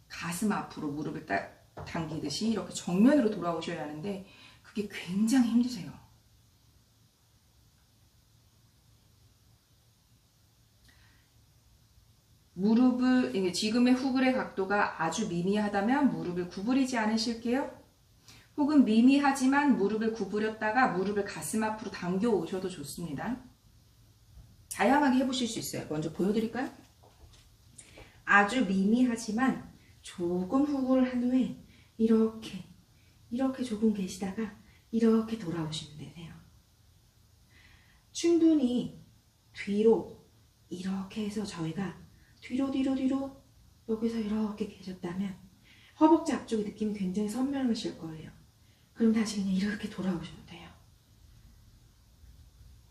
가슴 앞으로 무릎을 딱 당기듯이 이렇게 정면으로 돌아오셔야 하는데 그게 굉장히 힘드세요. 무릎을, 지금의 후굴의 각도가 아주 미미하다면 무릎을 구부리지 않으실게요. 혹은 미미하지만 무릎을 구부렸다가 무릎을 가슴 앞으로 당겨 오셔도 좋습니다. 다양하게 해보실 수 있어요. 먼저 보여드릴까요? 아주 미미하지만 조금 후굴을 한 후에 이렇게 조금 계시다가 이렇게 돌아오시면 되세요. 충분히 뒤로 이렇게 해서 저희가 뒤로 여기서 이렇게 계셨다면 허벅지 앞쪽의 느낌이 굉장히 선명하실 거예요. 그럼 다시 그냥 이렇게 돌아오셔도 돼요.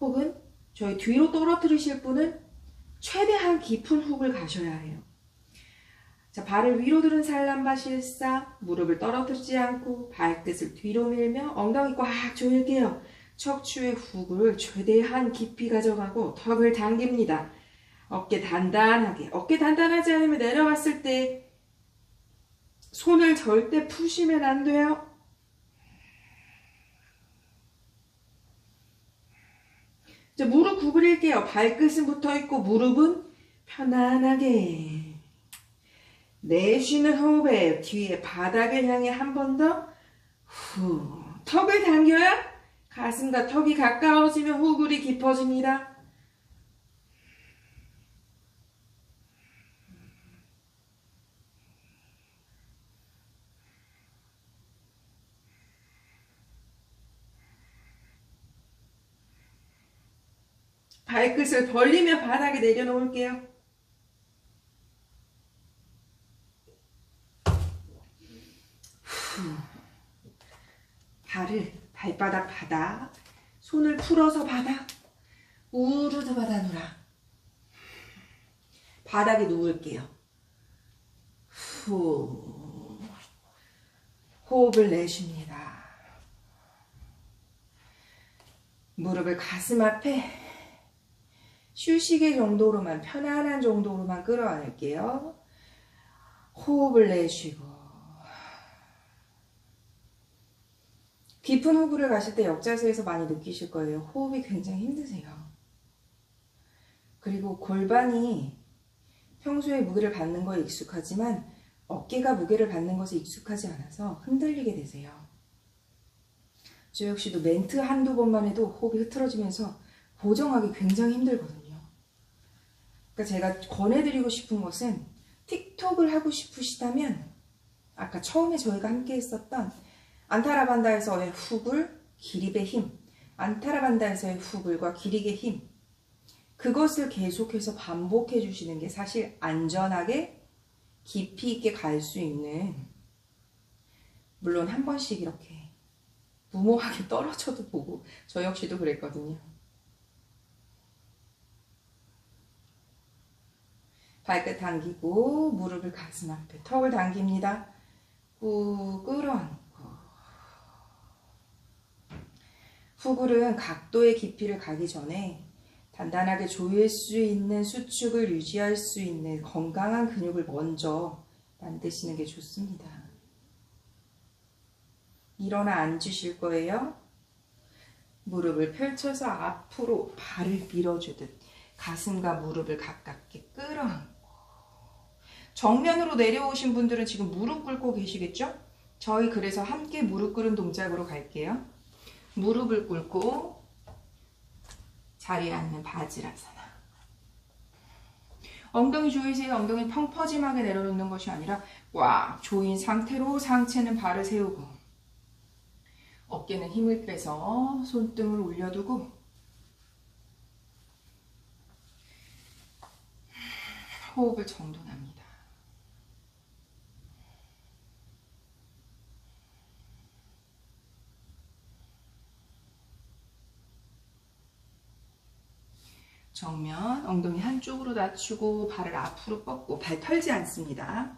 혹은 저희 뒤로 떨어뜨리실 분은 최대한 깊은 훅을 가셔야 해요. 자, 발을 위로 들은 살람바 실사, 무릎을 떨어뜨리지 않고 발끝을 뒤로 밀며 엉덩이 꽉 조일게요. 척추의 훅을 최대한 깊이 가져가고 턱을 당깁니다. 어깨 단단하게. 어깨 단단하지 않으면 내려갔을 때 손을 절대 푸시면 안 돼요. 이제 무릎 구부릴게요. 발끝은 붙어있고 무릎은 편안하게. 내쉬는 호흡에 뒤에 바닥을 향해 한 번 더 후. 턱을 당겨야 가슴과 턱이 가까워지면 후굴이 깊어집니다. 발끝을 벌리며 바닥에 내려놓을게요. 발을 발바닥 바닥, 손을 풀어서 바닥, 우르드바 다누라. 바닥에 누울게요. 후. 호흡을 내쉽니다. 무릎을 가슴 앞에 휴식의 정도로만, 편안한 정도로만 끌어안을게요. 호흡을 내쉬고 깊은 호흡을 가실 때 역자세에서 많이 느끼실 거예요. 호흡이 굉장히 힘드세요. 그리고 골반이 평소에 무게를 받는 거에 익숙하지만 어깨가 무게를 받는 것에 익숙하지 않아서 흔들리게 되세요. 저 역시도 멘트 한두 번만 해도 호흡이 흐트러지면서 보정하기 굉장히 힘들거든요. 그러니까 제가 권해드리고 싶은 것은 틱톡을 하고 싶으시다면 아까 처음에 저희가 함께 했었던 안타라반다에서의 후불, 기립의 힘, 안타라반다에서의 후불과 기립의 힘, 그것을 계속해서 반복해 주시는 게 사실 안전하게 깊이 있게 갈 수 있는, 물론 한 번씩 이렇게 무모하게 떨어져도 보고 저 역시도 그랬거든요. 발끝 당기고 무릎을 가슴 앞에, 턱을 당깁니다. 후 끌어안고. 후굴은 각도의 깊이를 가기 전에 단단하게 조일 수 있는 수축을 유지할 수 있는 건강한 근육을 먼저 만드시는 게 좋습니다. 일어나 앉으실 거예요. 무릎을 펼쳐서 앞으로 발을 밀어주듯 가슴과 무릎을 가깝게 끌어안고, 정면으로 내려오신 분들은 지금 무릎 꿇고 계시겠죠? 저희 그래서 함께 무릎 꿇은 동작으로 갈게요. 무릎을 꿇고 자리에 앉는 바지라사나. 엉덩이 조이세요. 엉덩이 펑퍼짐하게 내려놓는 것이 아니라 꽉 조인 상태로 상체는 발을 세우고, 어깨는 힘을 빼서 손등을 올려두고, 호흡을 정돈합니다. 정면, 엉덩이 한쪽으로 낮추고 발을 앞으로 뻗고, 발 털지 않습니다.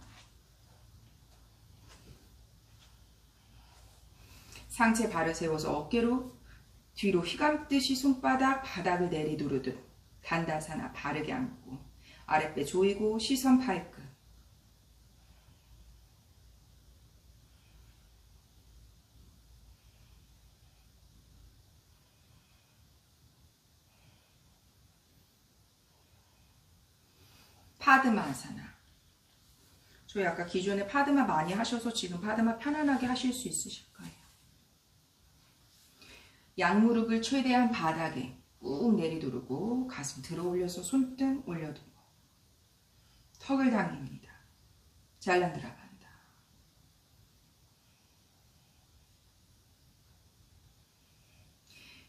상체 발을 세워서 어깨로 뒤로 휘감듯이 손바닥 바닥을 내리누르듯 단다사나 바르게 앉고, 아랫배 조이고 시선 발끝. 파드마사나. 저희 아까 기존에 파드마 많이 하셔서 지금 파드마 편안하게 하실 수 있으실 거예요. 양무릎을 최대한 바닥에 꾹 내리두르고 가슴 들어 올려서 손등 올려두고 턱을 당깁니다. 잘라 들어간다.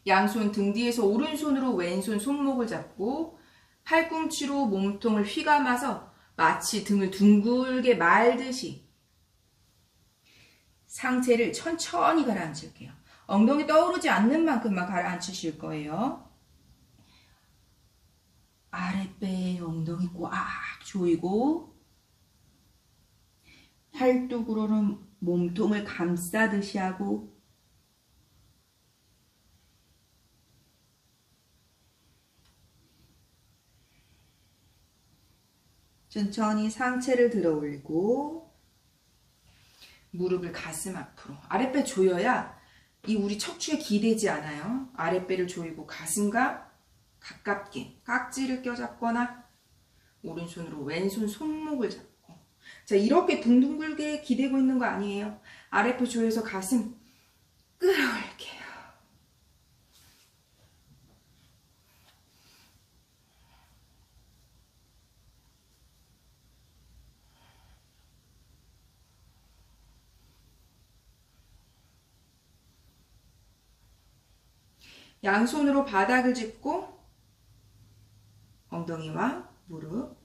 양손 등 뒤에서 오른손으로 왼손 손목을 잡고 팔꿈치로 몸통을 휘감아서 마치 등을 둥글게 말듯이 상체를 천천히 가라앉힐게요. 엉덩이 떠오르지 않는 만큼만 가라앉히실 거예요. 아랫배에 엉덩이 꽉 조이고 팔뚝으로는 몸통을 감싸듯이 하고, 천천히 상체를 들어 올리고 무릎을 가슴 앞으로, 아랫배 조여야 이 우리 척추에 기대지 않아요. 아랫배를 조이고 가슴과 가깝게 깍지를 껴잡거나 오른손으로 왼손 손목을 잡고. 자, 이렇게 둥둥글게 기대고 있는 거 아니에요. 아랫배 조여서 가슴 끌어올게요. 양손으로 바닥을 짚고 엉덩이와 무릎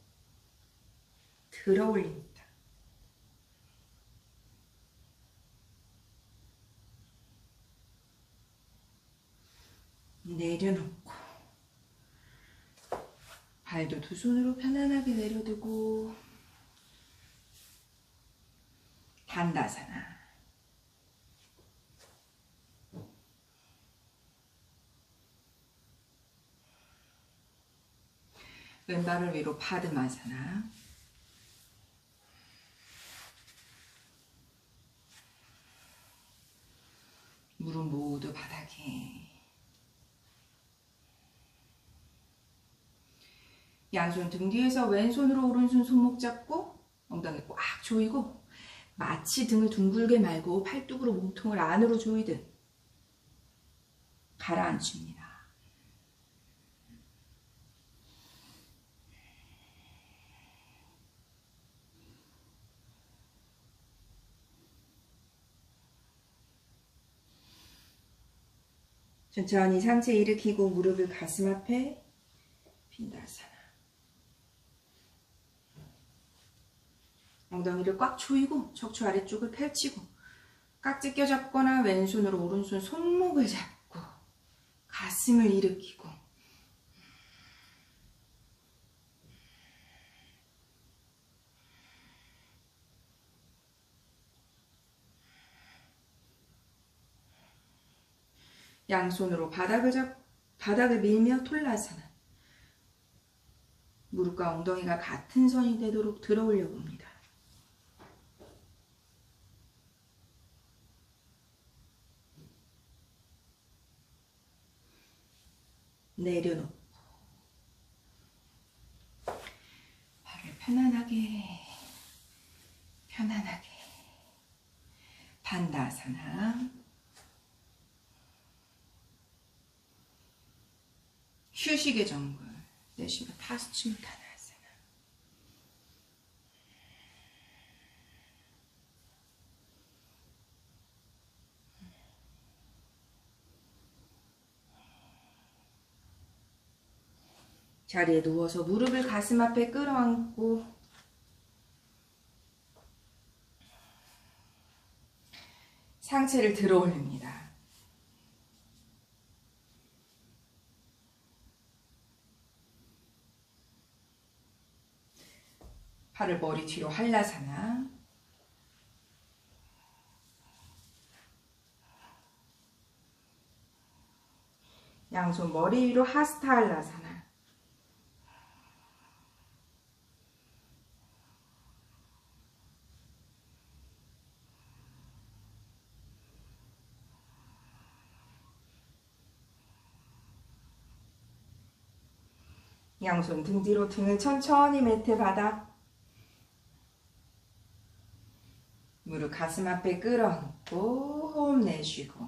들어 올립니다. 내려놓고 발도 두 손으로 편안하게 내려두고 단다사나. 왼발을 위로 파드마사나. 무릎 모두 바닥에. 양손 등 뒤에서 왼손으로 오른손 손목 잡고 엉덩이 꽉 조이고 마치 등을 둥글게 말고 팔뚝으로 몸통을 안으로 조이듯 가라앉힙니다. 천천히 상체 일으키고 무릎을 가슴 앞에 빈다사나. 엉덩이를 꽉 조이고 척추 아래쪽을 펼치고 깍지 껴잡거나 왼손으로 오른손 손목을 잡고 가슴을 일으키고 양손으로 바닥을 밀며 톨라사나. 무릎과 엉덩이가 같은 선이 되도록 들어 올려 봅니다. 내려놓고 발을 편안하게 반다사나. 휴식의 정글. 내쉬며 파스치무타나사나. 자리에 누워서 무릎을 가슴 앞에 끌어안고 상체를 들어 올립니다. 팔을 머리 뒤로 한라사나. 양손 머리 위로 하스타 한라사나. 양손 등 뒤로 등을 천천히 매트 바닥. 무릎 가슴 앞에 끌어안고 호흡 내쉬고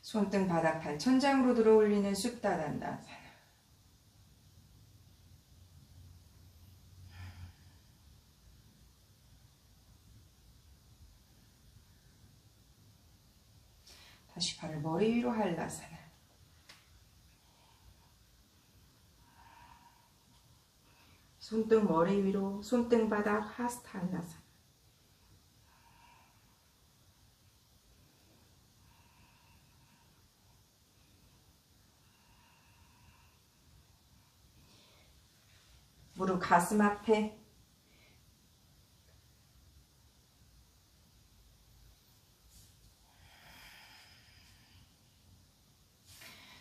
손등 바닥 발 천장으로 들어 올리는 쑥다단다. 다시 발을 머리 위로 한라사나. 손등 머리 위로, 손등 바닥 하스타 한라사나. 무릎 가슴 앞에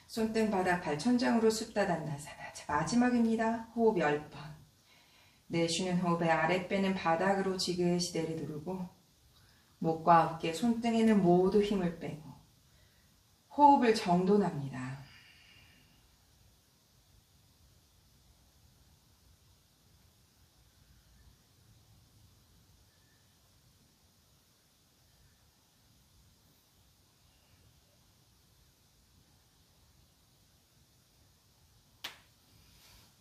손등 바닥 발 천장으로 숲다단나사나. 자, 마지막입니다. 호흡 10번. 내쉬는 호흡에 아랫배는 바닥으로 지그시 내리두르고 목과 어깨, 손등에는 모두 힘을 빼고 호흡을 정돈합니다.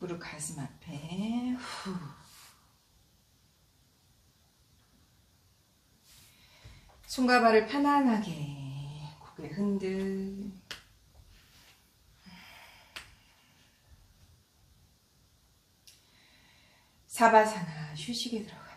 무릎 가슴 앞에 후. 손과 발을 편안하게 고개 흔들. 사바사나 휴식에 들어가.